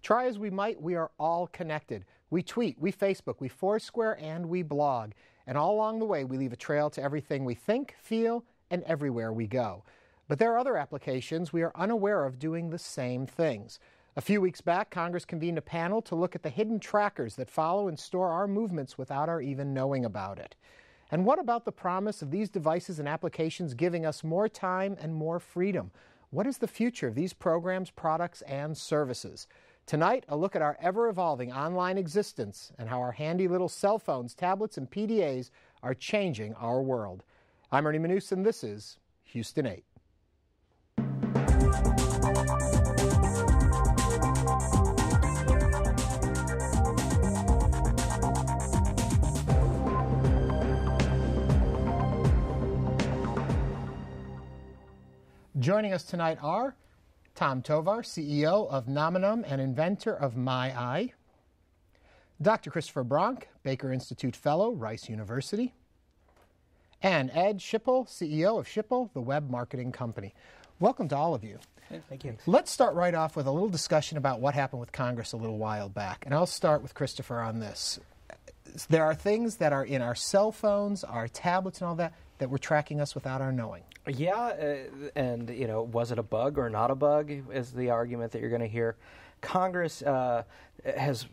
Try as we might, we are all connected. We tweet, we Facebook, we Foursquare, and we blog. And all along the way, we leave a trail to everything we think, feel, and everywhere we go. But there are other applications we are unaware of doing the same things. A few weeks back, Congress convened a panel to look at the hidden trackers that follow and store our movements without our even knowing about it. And what about the promise of these devices and applications giving us more time and more freedom? What is the future of these programs, products, and services? Tonight, a look at our ever-evolving online existence and how our handy little cell phones, tablets, and PDAs are changing our world. I'm Ernie Manous, and this is Houston 8. Joining us tonight are Tom Tovar, CEO of Nominum and inventor of MyEye; Dr. Christopher Bronk, Baker Institute Fellow, Rice University; and Ed Schipul, CEO of Schipul, the web marketing company. Welcome to all of you. Thank you. Let's start right off with a little discussion about what happened with Congress a little while back. And I'll start with Christopher on this. There are things that are in our cell phones, our tablets and all that, that were tracking us without our knowing. Yeah, and, you know, was it a bug or not a bug is the argument that you're going to hear. Congress has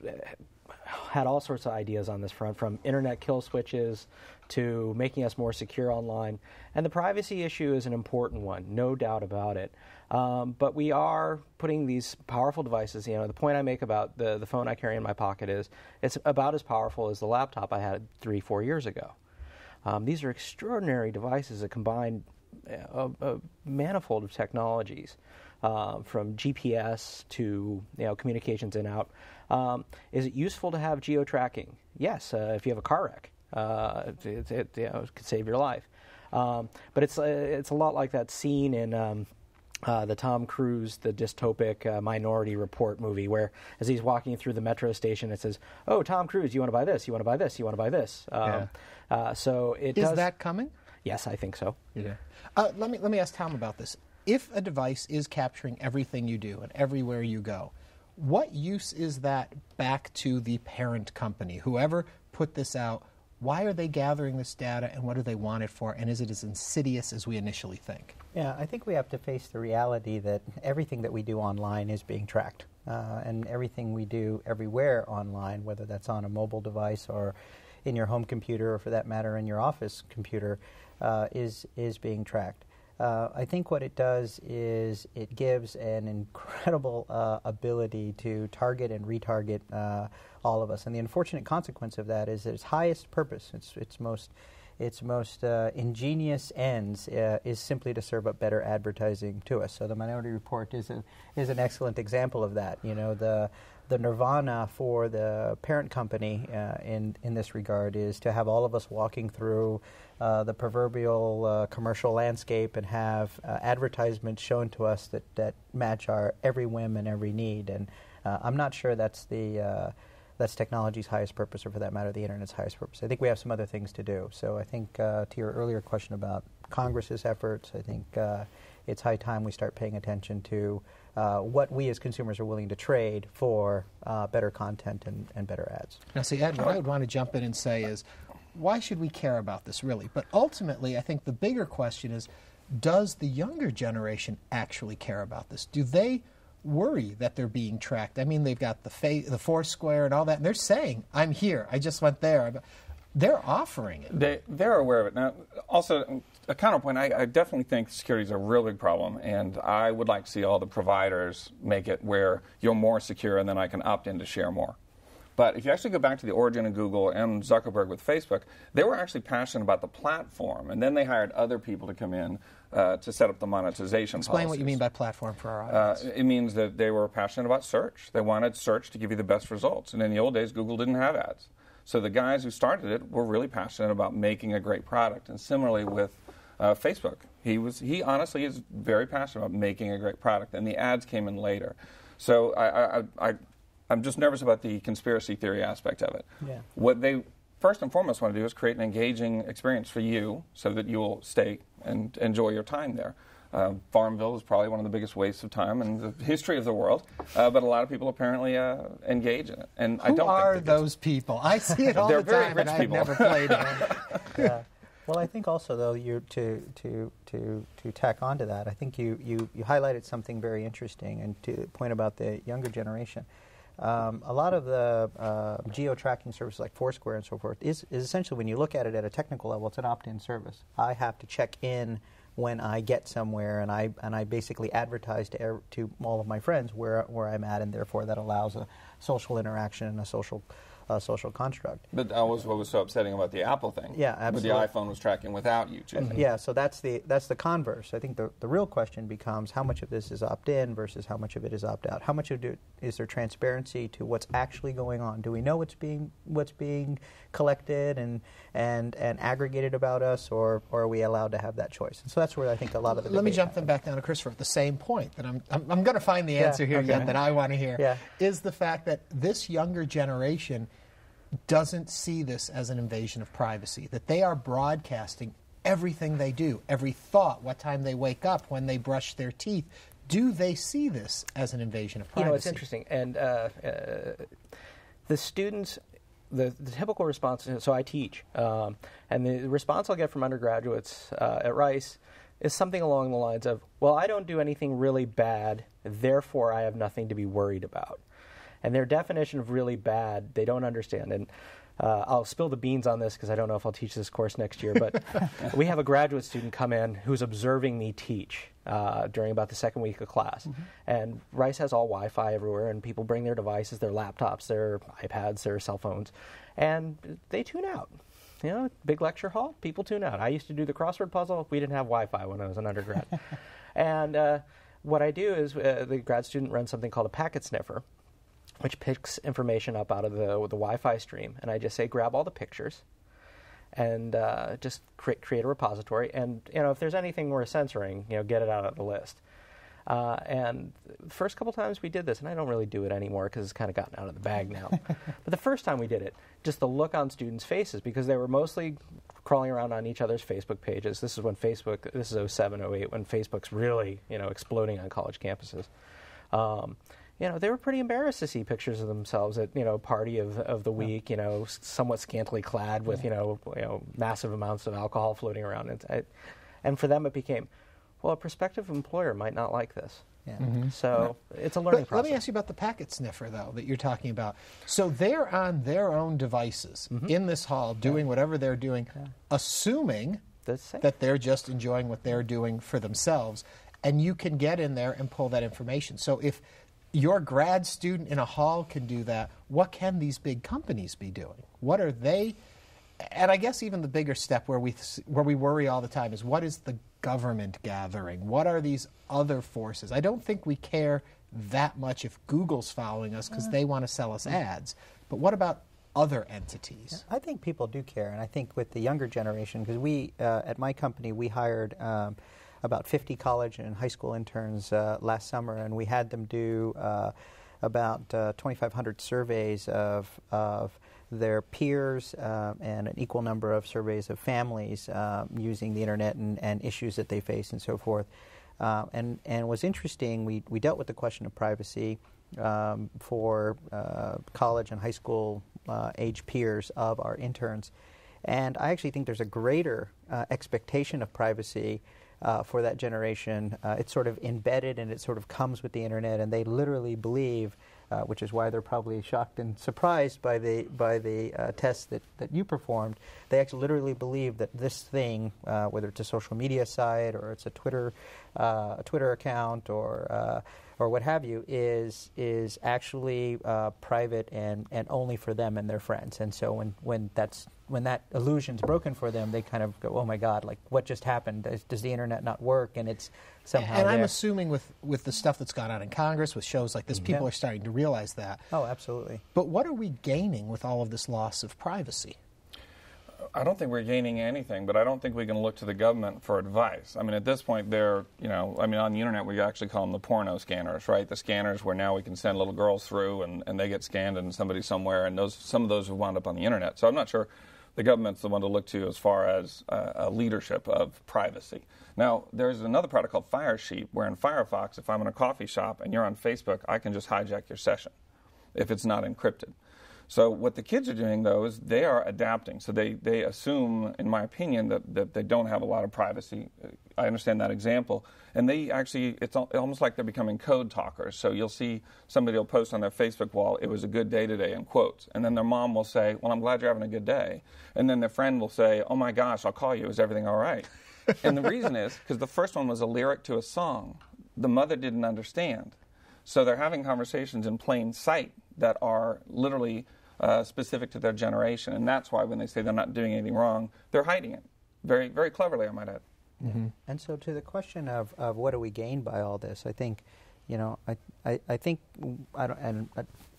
had all sorts of ideas on this front, from internet kill switches to making us more secure online. And the privacy issue is an important one, no doubt about it. But we are putting these powerful devices, you know, the point I make about the phone I carry in my pocket is it's about as powerful as the laptop I had 3-4 years ago. These are extraordinary devices that combine a manifold of technologies, from GPS to communications in out. Is it useful to have geo-tracking? Yes, if you have a car wreck, it could save your life. But it's a lot like that scene in the Tom Cruise, the dystopic Minority Report movie, where as he's walking through the metro station, it says, "Oh, Tom Cruise, you want to buy this? You want to buy this? You want to buy this?" So it is that coming? Yes, I think so. Yeah. Let me ask Tom about this. If a device is capturing everything you do and everywhere you go, what use is that back to the parent company? Whoever put this out, why are they gathering this data and what do they want it for? And is it as insidious as we initially think? Yeah, I think we have to face the reality that everything that we do online is being tracked. And everything we do everywhere online, whether that's on a mobile device or in your home computer or, for that matter, in your office computer, is being tracked. I think what it does is it gives an incredible ability to target and retarget all of us. And the unfortunate consequence of that is that its highest purpose, its most ingenious ends, is simply to serve up better advertising to us. So the Minority Report is an excellent example of that. You know, the nirvana for the parent company in this regard is to have all of us walking through the proverbial commercial landscape and have advertisements shown to us that match our every whim and every need. And I'm not sure that's technology's highest purpose, or for that matter, the Internet's highest purpose. I think we have some other things to do. So I think to your earlier question about Congress's efforts, I think it's high time we start paying attention to what we as consumers are willing to trade for better content and better ads. Now, see, Ed, what I would want to jump in and say is, why should we care about this, really? But ultimately, I think the bigger question is, does the younger generation actually care about this? Do they worry that they're being tracked? I mean, they've got the Foursquare and all that, and they're saying, "I'm here. I just went there." They're offering it. They're aware of it. Now, also, a counterpoint, I definitely think security is a real big problem, and I would like to see all the providers make it where you're more secure and then I can opt in to share more. But if you actually go back to the origin of Google and Zuckerberg with Facebook, they were actually passionate about the platform, and then they hired other people to come in to set up the monetization Explain policies. what you mean by platform for our audience. It means that they were passionate about search. They wanted search to give you the best results. And in the old days, Google didn't have ads. So the guys who started it were really passionate about making a great product. And similarly with Facebook, he honestly is very passionate about making a great product, and the ads came in later. So I'm just nervous about the conspiracy theory aspect of it. Yeah. What they first and foremost want to do is create an engaging experience for you so that you'll stay and enjoy your time there. Farmville is probably one of the biggest wastes of time in the history of the world, but a lot of people apparently engage in it. And I don't are think those people? I see it all They're the very time, rich and I've people. never played it. Yeah. Well, I think also, though, to tack onto that, I think you highlighted something very interesting, and to the point about the younger generation. A lot of the geo-tracking services like Foursquare and so forth is essentially, when you look at it at a technical level, it's an opt-in service. I have to check in when I get somewhere, and I basically advertise to all of my friends where I'm at, and therefore that allows a social interaction and a social construct. But that was what was so upsetting about the Apple thing. Yeah, absolutely. But the iPhone was tracking without you choosing. Yeah, so that's the converse. I think the real question becomes how much of this is opt-in versus how much of it is opt-out. How much of it is there transparency to what's actually going on? Do we know what's being collected and aggregated about us, or are we allowed to have that choice? And so that's where I think a lot of the Let me debate jump then back down to Christopher at the same point that I'm going to find the answer here yet that I want to hear, is the fact that this younger generation doesn't see this as an invasion of privacy, that they are broadcasting everything they do, every thought, what time they wake up, when they brush their teeth. Do they see this as an invasion of privacy? You know, it's interesting. And the students, the typical response, so I teach, and the response I'll get from undergraduates at Rice is something along the lines of, well, I don't do anything really bad, therefore I have nothing to be worried about. And their definition of really bad, they don't understand. And I'll spill the beans on this because I don't know if I'll teach this course next year. But we have a graduate student come in who's observing me teach during about the second week of class. Mm-hmm. And Rice has all Wi-Fi everywhere, and people bring their devices, their laptops, their iPads, their cell phones, and they tune out. You know, big lecture hall, people tune out. I used to do the crossword puzzle. We didn't have Wi-Fi when I was an undergrad. And what I do is the grad student runs something called a packet sniffer, which picks information up out of the Wi-Fi stream, and I just say grab all the pictures and just create a repository, and if there's anything worth censoring, get it out of the list. And the first couple times we did this, and I don't really do it anymore because it's kind of gotten out of the bag now, but the first time we did it, just the look on students' faces, because they were mostly crawling around on each other's Facebook pages. This is 07, 08, when Facebook's really, exploding on college campuses. They were pretty embarrassed to see pictures of themselves at, party of the week, somewhat scantily clad with, massive amounts of alcohol floating around. And for them it became, well, a prospective employer might not like this. Yeah. Mm-hmm. So it's a learning process. Let me ask you about the packet sniffer, though, that you're talking about. So they're on their own devices in this hall doing whatever they're doing, assuming that they're just enjoying what they're doing for themselves. And you can get in there and pull that information. So if your grad student in a hall can do that, what can these big companies be doing? What are they? And I guess even the bigger step where we worry all the time is, what is the government gathering? What are these other forces? I don't think we care that much if Google's following us because they want to sell us ads. But what about other entities? I think people do care, and I think with the younger generation, because we, at my company, we hired about 50 college and high school interns last summer, and we had them do about 2,500 surveys of their peers and an equal number of surveys of families using the internet and issues that they face and so forth. And what's interesting, we dealt with the question of privacy for college and high school age peers of our interns. And I actually think there's a greater expectation of privacy for that generation. It's sort of embedded and it sort of comes with the internet, and they literally believe, which is why they're probably shocked and surprised by the tests that you performed. They actually literally believe that this thing, whether it's a social media site or it's a Twitter account or what have you, is actually private and only for them and their friends. And so when that illusion's broken for them, they kind of go, oh my God, like what just happened? Does the internet not work? And it's somehow And I'm there. assuming with the stuff that's gone on in Congress, with shows like this, people are starting to realize that. Oh, absolutely. But what are we gaining with all of this loss of privacy? I don't think we're gaining anything, but I don't think we can look to the government for advice. I mean, at this point, they're, on the internet, we actually call them the porno scanners, right? The scanners where now we can send little girls through and they get scanned and somebody somewhere, and some of those have wound up on the internet. So I'm not sure the government's the one to look to as far as a leadership of privacy. Now, there's another product called Firesheep, where in Firefox, if I'm in a coffee shop and you're on Facebook, I can just hijack your session if it's not encrypted. So what the kids are doing, though, is they are adapting. So they assume, in my opinion, that they don't have a lot of privacy. I understand that example. And they actually, it's almost like they're becoming code talkers. So you'll see somebody will post on their Facebook wall, "It was a good day today," in quotes. And then their mom will say, "Well, I'm glad you're having a good day." And then their friend will say, "Oh, my gosh, I'll call you. Is everything all right?" And the reason is because the first one was a lyric to a song. The mother didn't understand. So they're having conversations in plain sight that are literally specific to their generation. And that's why when they say they're not doing anything wrong, they're hiding it. Very, very cleverly, I might add. Mm-hmm. And so to the question of what do we gain by all this, I think, I think, and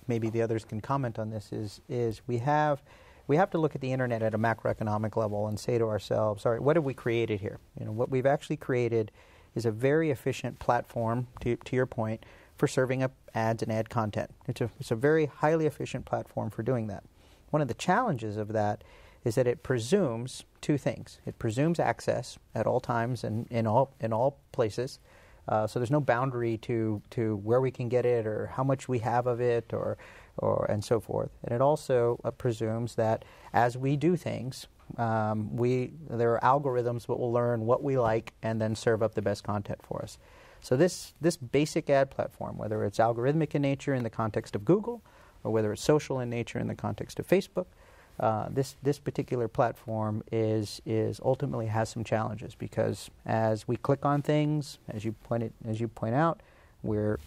maybe the others can comment on this, is we have to look at the internet at a macroeconomic level and say to ourselves, all right, what have we created here? What we've actually created is a very efficient platform, to your point, for serving up ads and ad content. It's a very highly efficient platform for doing that. One of the challenges of that is that it presumes two things. It presumes access at all times and in all places. So there's no boundary to where we can get it or how much we have of it or and so forth. And it also presumes that as we do things, there are algorithms that will learn what we like and then serve up the best content for us. So this basic ad platform, whether it's algorithmic in nature in the context of Google, or whether it's social in nature in the context of Facebook, this particular platform is ultimately has some challenges because as we click on things, as you point out, we're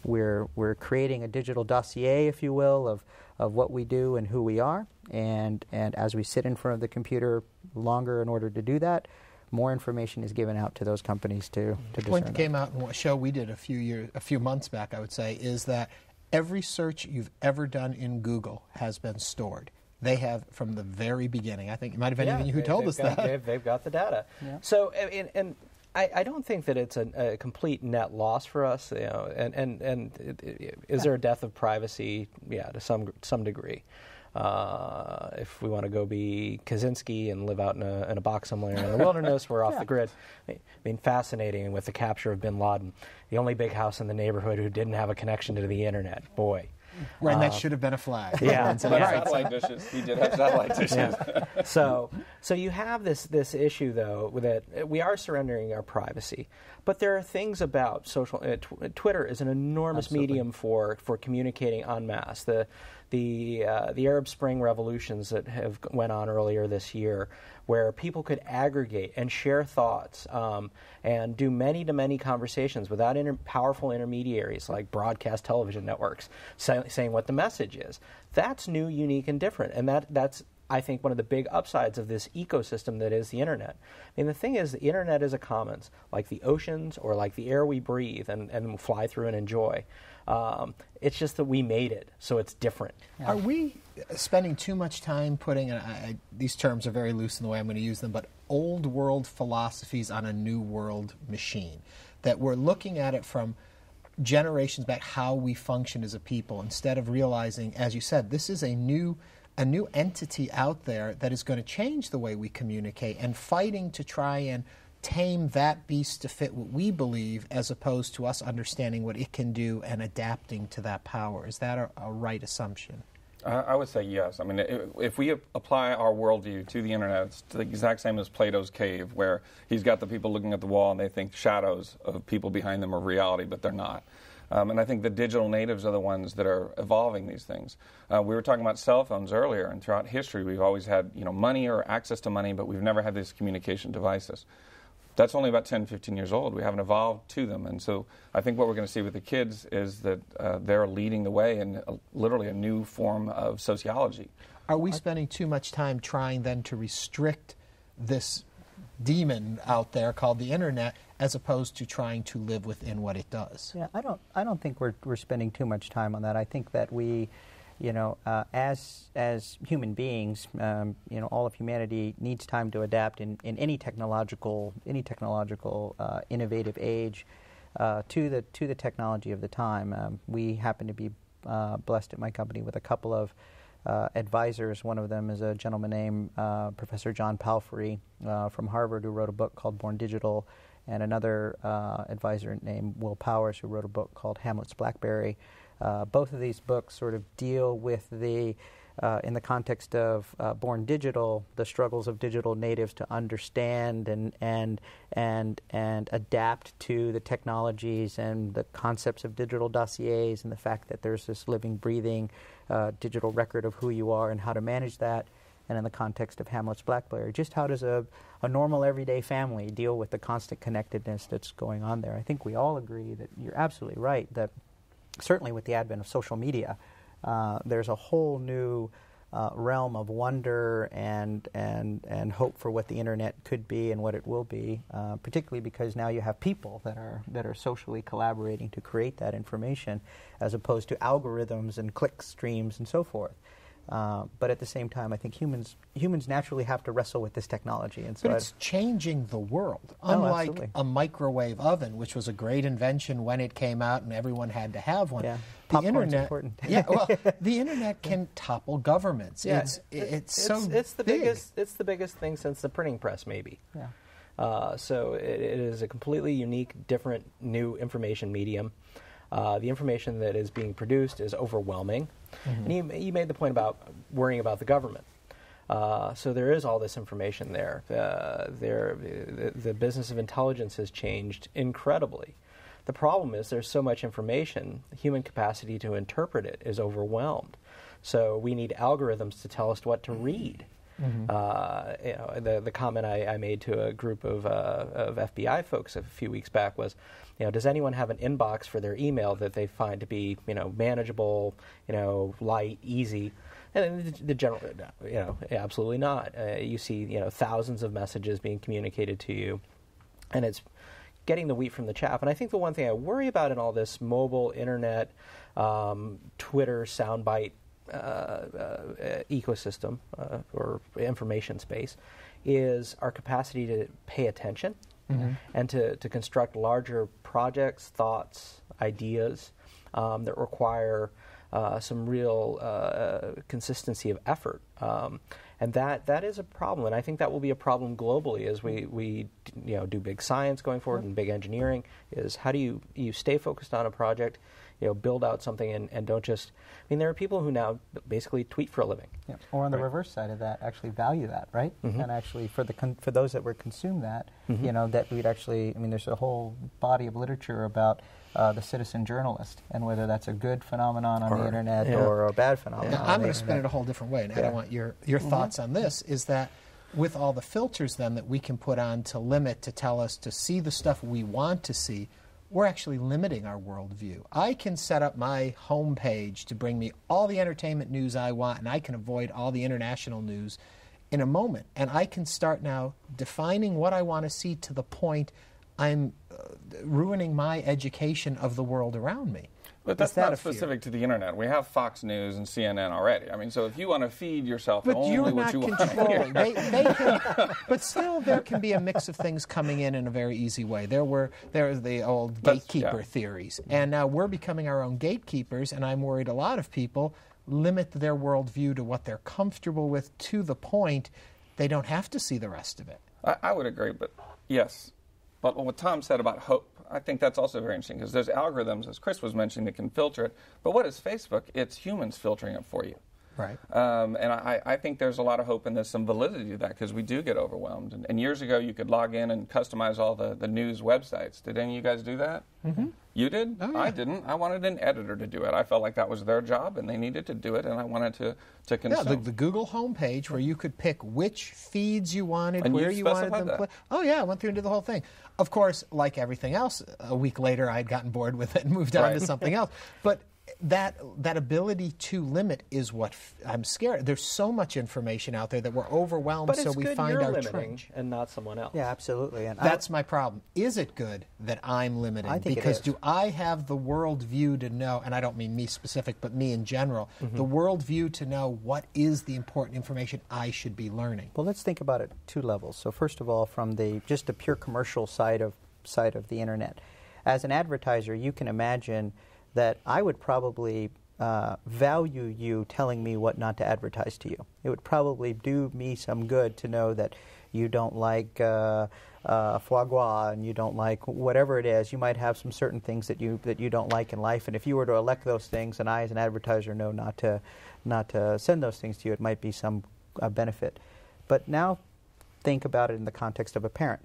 creating a digital dossier, if you will, of what we do and who we are, and as we sit in front of the computer longer in order to do that, more information is given out to those companies to discern. The point that came out in a show we did a few months back, I would say, is that every search you've ever done in Google has been stored. They have from the very beginning. I think it might have been even you who told us that. They've got the data. Yeah. So, and I don't think that it's a complete net loss for us. Is there a death of privacy? Yeah, to some degree. If we want to go be Kaczynski and live out in a box somewhere in the wilderness, we're off the grid. I mean, fascinating with the capture of bin Laden, the only big house in the neighborhood who didn't have a connection to the internet. Boy. Right, and that should have been a flag. Yeah. Satellite dishes. He did have satellite dishes. Yeah. So you have this issue, though, that we are surrendering our privacy. But there are things about social. Twitter is an enormous medium for communicating en masse. The Arab Spring revolutions that have went on earlier this year, where people could aggregate and share thoughts and do many-to-many conversations without powerful intermediaries like broadcast television networks saying what the message is. That's new, unique, and different, and that's I think one of the big upsides of this ecosystem that is the internet. I mean, the thing is, the internet is a commons, like the oceans or like the air we breathe and fly through and enjoy. It's just that we made it, so it's different. Yeah. Are we spending too much time putting, these terms are very loose in the way I'm going to use them, but old world philosophies on a new world machine? That we're looking at it from generations back, how we function as a people, instead of realizing, as you said, this is a new entity out there that is going to change the way we communicate, and fighting to try and tame that beast to fit what we believe, as opposed to us understanding what it can do and adapting to that power. Is that a right assumption? I would say yes. I mean, if we apply our worldview to the internet, it's the exact same as Plato's cave, where he's got the people looking at the wall and they think shadows of people behind them are reality, but they're not. And I think the digital natives are the ones that are evolving these things. We were talking about cell phones earlier, and throughout history we've always had money or access to money, but we've never had these communication devices. That's only about 10, 15 years old. We haven't evolved to them. And so I think what we're going to see with the kids is that they're leading the way in literally a new form of sociology. Are we spending too much time trying then to restrict this demon out there called the internet, as opposed to trying to live within what it does? Yeah, I don't think we're spending too much time on that. I think that we, as human beings, all of humanity needs time to adapt in any technological innovative age to the technology of the time. We happen to be blessed at my company with a couple of advisors. One of them is a gentleman named Professor John Palfrey from Harvard, who wrote a book called Born Digital, and another advisor named Will Powers, who wrote a book called Hamlet's BlackBerry. Both of these books sort of deal with in the context of Born Digital, the struggles of digital natives to understand and adapt to the technologies and the concepts of digital dossiers, and the fact that there's this living, breathing digital record of who you are and how to manage that. And in the context of Hamlet's BlackBerry, just how does a normal everyday family deal with the constant connectedness that's going on there? I think we all agree that you're absolutely right, that certainly with the advent of social media, there's a whole new realm of wonder and hope for what the internet could be and what it will be, particularly because now you have people that are socially collaborating to create that information, as opposed to algorithms and click streams and so forth. But at the same time, I think humans naturally have to wrestle with this technology. And so but it's changing the world. Unlike a microwave oven, which was a great invention when it came out and everyone had to have one. Yeah. The Popcorn's internet, important. The internet can topple governments. Yeah. It's the big. It's the biggest thing since the printing press, maybe. Yeah. So it is a completely unique, different, new information medium. The information that is being produced is overwhelming. Mm-hmm. And you made the point about worrying about the government. So there is all this information there. The business of intelligence has changed incredibly. The problem is there's so much information, human capacity to interpret it is overwhelmed. So we need algorithms to tell us what to read. Mm-hmm. The comment I made to a group of FBI folks a few weeks back was, does anyone have an inbox for their email that they find to be, manageable, light, easy? And the general, absolutely not. You see, thousands of messages being communicated to you, and it's getting the wheat from the chaff. And I think the one thing I worry about in all this mobile, internet, Twitter, soundbite ecosystem or information space is our capacity to pay attention and to construct larger projects, thoughts, ideas that require some real consistency of effort. And that is a problem, and I think that will be a problem globally as we do big science going forward and big engineering, is how do you stay focused on a project, build out something and don't just... there are people who now basically tweet for a living. Yeah. Or on the reverse side of that, actually value that, right? Mm-hmm. And actually for those that would consume that, that we'd actually... there's a whole body of literature about the citizen journalist and whether that's a good phenomenon on the internet or a bad phenomenon. Now, I'm going to spin it a whole different way, and I want your thoughts on this, is that with all the filters then that we can put on to limit, to tell us to see the stuff we want to see, we're actually limiting our worldview. I can set up my home page to bring me all the entertainment news I want, and I can avoid all the international news in a moment. And I can start now defining what I want to see to the point I'm ruining my education of the world around me. But that's not specific to the internet. We have Fox News and CNN already. So if you want to feed yourself only what you want to hear. They can, but still there can be a mix of things coming in a very easy way. There are the old gatekeeper theories. And now we're becoming our own gatekeepers, and I'm worried a lot of people limit their worldview to what they're comfortable with to the point they don't have to see the rest of it. I would agree, but yes. But what Tom said about hope, I think that's also very interesting, because there's algorithms, as Chris was mentioning, that can filter it. But what is Facebook? It's humans filtering it for you. Right. And I think there's a lot of hope and there's some validity to that, because we do get overwhelmed. And years ago, you could log in and customize all the news websites. Did any of you guys do that? Mm-hmm. You did? Oh, yeah. I didn't. I wanted an editor to do it. I felt like that was their job, and they needed to do it, and I wanted to consume. Yeah, the Google homepage where you could pick which feeds you wanted, and where you wanted them. Oh, yeah, I went through and did the whole thing. Of course, like everything else, a week later I'd gotten bored with it and moved on to something else. But that ability to limit is what I'm scared. There's so much information out there that we're overwhelmed, so we find our trench. And not someone else. Yeah, absolutely. And that's my problem. Is it good that I'm limiting? I think because it is. Do I have the worldview to know, and I don't mean me specific, but me in general, the worldview to know what is the important information I should be learning? Well, let's think about it two levels. So first of all, from just the pure commercial side of the internet. As an advertiser, you can imagine that I would probably value you telling me what not to advertise to you. It would probably do me some good to know that you don't like foie gras and you don't like whatever it is. You might have some certain things that you don't like in life, and if you were to elect those things, and I as an advertiser know not to send those things to you, it might be some benefit. But now think about it in the context of a parent.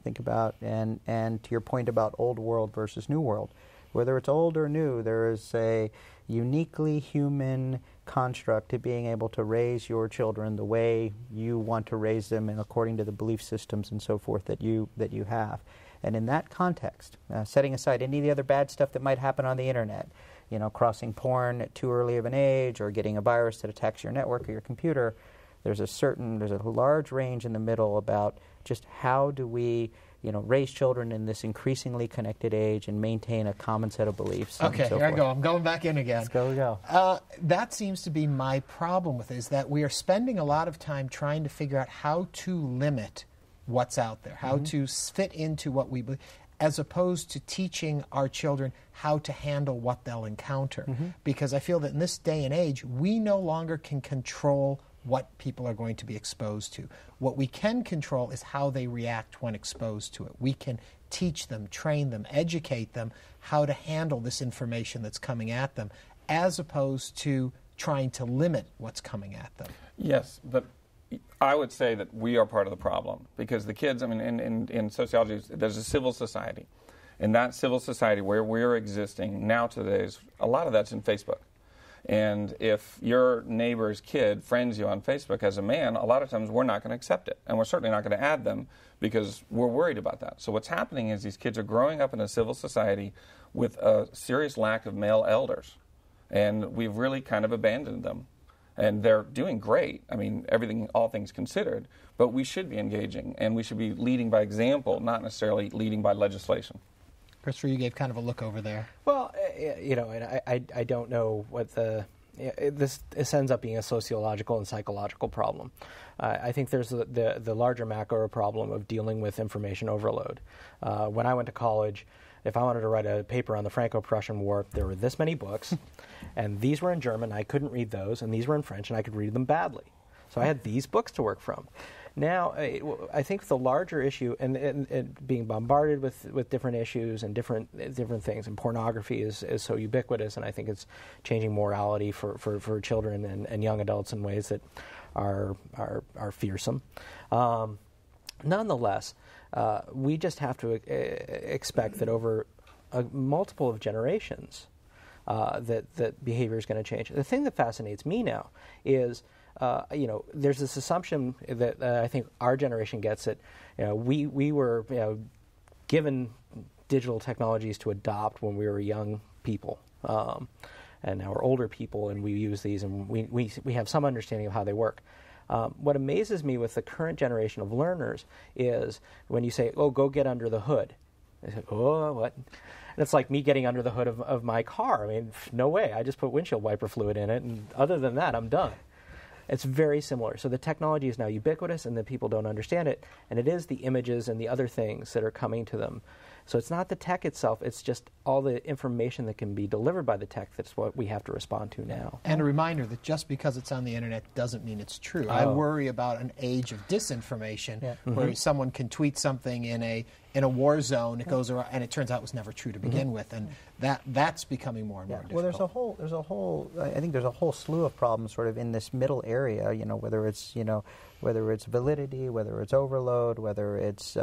Think about, and to your point about old world versus new world, whether it's old or new, there is a uniquely human construct to being able to raise your children the way you want to raise them and according to the belief systems and so forth that you have. And in that context, setting aside any of the other bad stuff that might happen on the internet, crossing porn at too early of an age or getting a virus that attacks your network or your computer, there's a large range in the middle about just how do we raise children in this increasingly connected age and maintain a common set of beliefs. Okay, so here I forth. go. I'm going back in again. Let's go. That seems to be my problem with it, is that we are spending a lot of time trying to figure out how to limit what's out there, how to fit into what we believe, as opposed to teaching our children how to handle what they'll encounter. Because I feel that in this day and age, we no longer can control what people are going to be exposed to. What we can control is how they react when exposed to it. We can teach them, train them, educate them how to handle this information that's coming at them, as opposed to trying to limit what's coming at them. Yes, but I would say that we are part of the problem, because the kids, in sociology, there's a civil society. And that civil society where we're existing now today, a lot of that's in Facebook. And if your neighbor's kid friends you on Facebook as a man, a lot of times we're not going to accept it. And we're certainly not going to add them because we're worried about that. So what's happening is these kids are growing up in a civil society with a serious lack of male elders. And we've really kind of abandoned them. And they're doing great, all things considered, but we should be engaging, and we should be leading by example, not necessarily leading by legislation. Christopher, you gave kind of a look over there. Well, and I don't know what this ends up being a sociological and psychological problem. I think there's the larger macro problem of dealing with information overload. When I went to college, if I wanted to write a paper on the Franco-Prussian War, there were this many books, and these were in German, I couldn't read those, and these were in French, and I could read them badly. So I had these books to work from. Now, I think the larger issue, and being bombarded with different issues and different things, and pornography is so ubiquitous, and I think it's changing morality for children and young adults in ways that are fearsome. Nonetheless, we just have to expect that over a multiple of generations that behavior is going to change. The thing that fascinates me now is there's this assumption that I think our generation gets it. We were given digital technologies to adopt when we were young people, and now we're older people, and we use these, and we have some understanding of how they work. What amazes me with the current generation of learners is when you say, "Oh, go get under the hood." They say, "Oh, what?" And it's like me getting under the hood of my car. No way. I just put windshield wiper fluid in it, and other than that, I'm done. It's very similar. So the technology is now ubiquitous, and the people don't understand it, and it is the images and the other things that are coming to them. So it's not the tech itself, it's just all the information that can be delivered by the tech that's what we have to respond to now. And a reminder that just because it's on the internet doesn't mean it's true. I worry about an age of disinformation where someone can tweet something in a war zone, it goes around, and it turns out it was never true to begin with, and that's becoming more and more difficult. Well, I think there's a whole slew of problems sort of in this middle area, whether it's validity, whether it's overload, whether it's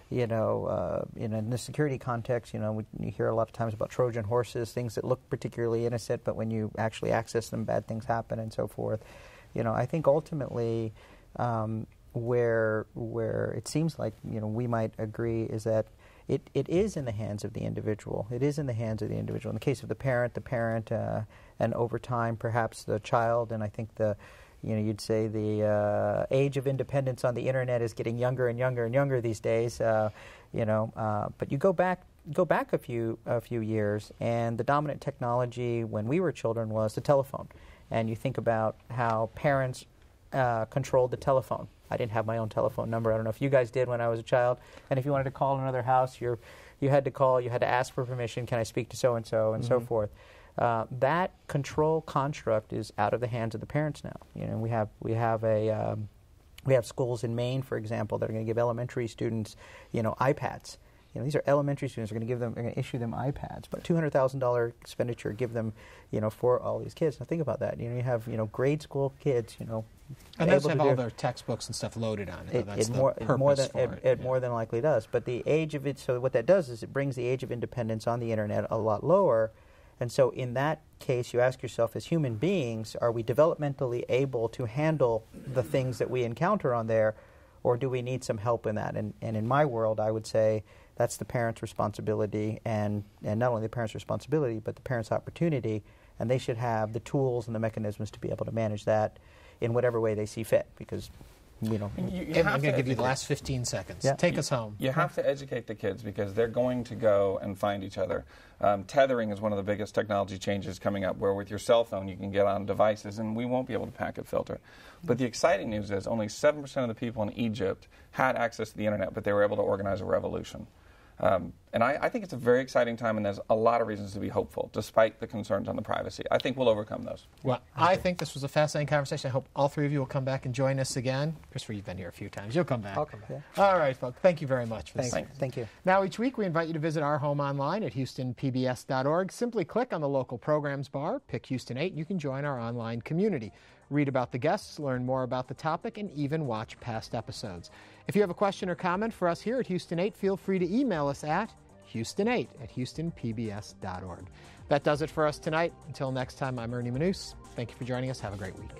in the security context, you hear a lot of times about Trojan horses, things that look particularly innocent, but when you actually access them, bad things happen and so forth. I think ultimately where it seems like we might agree is that it is in the hands of the individual. It is in the hands of the individual. In the case of the parent, and over time perhaps the child, and I think you'd say the age of independence on the internet is getting younger and younger and younger these days. But you go back a few years, and the dominant technology when we were children was the telephone. And you think about how parents controlled the telephone. I didn't have my own telephone number. I don't know if you guys did when I was a child. And if you wanted to call another house, you had to call. You had to ask for permission. Can I speak to so and so and so forth. That control construct is out of the hands of the parents now. You know, we have schools in Maine, for example, that are going to give elementary students, iPads. You know, these are elementary students. They're going to issue them iPads, but $200,000 expenditure give them, for all these kids. Now think about that. You have grade school kids, and those have all their textbooks and stuff loaded on it. That's the purpose for it. More than likely does. But the age of it. So what that does is it brings the age of independence on the internet a lot lower. And so in that case, you ask yourself, as human beings, are we developmentally able to handle the things that we encounter on there, or do we need some help in that? And in my world, I would say that's the parent's responsibility, and not only the parent's responsibility, but the parent's opportunity, and they should have the tools and the mechanisms to be able to manage that in whatever way they see fit, because I'm going to give you the last 15 seconds. Yeah. Take us home. You have to educate the kids because they're going to go and find each other. Tethering is one of the biggest technology changes coming up, where with your cell phone you can get on devices and we won't be able to packet filter. But the exciting news is only 7% of the people in Egypt had access to the internet, but they were able to organize a revolution. And I think it's a very exciting time, and there's a lot of reasons to be hopeful, despite the concerns on the privacy. I think we'll overcome those. Well, I think this was a fascinating conversation. I hope all three of you will come back and join us again. Christopher, you've been here a few times. You'll come back. I'll come back. Yeah. All right, folks. Thank you very much for this. Thank you. Now, each week we invite you to visit our home online at HoustonPBS.org. Simply click on the local programs bar, pick Houston 8, and you can join our online community. Read about the guests, learn more about the topic, and even watch past episodes. If you have a question or comment for us here at Houston 8, feel free to email us at houston8@houstonpbs.org. That does it for us tonight. Until next time, I'm Ernie Manous. Thank you for joining us. Have a great week.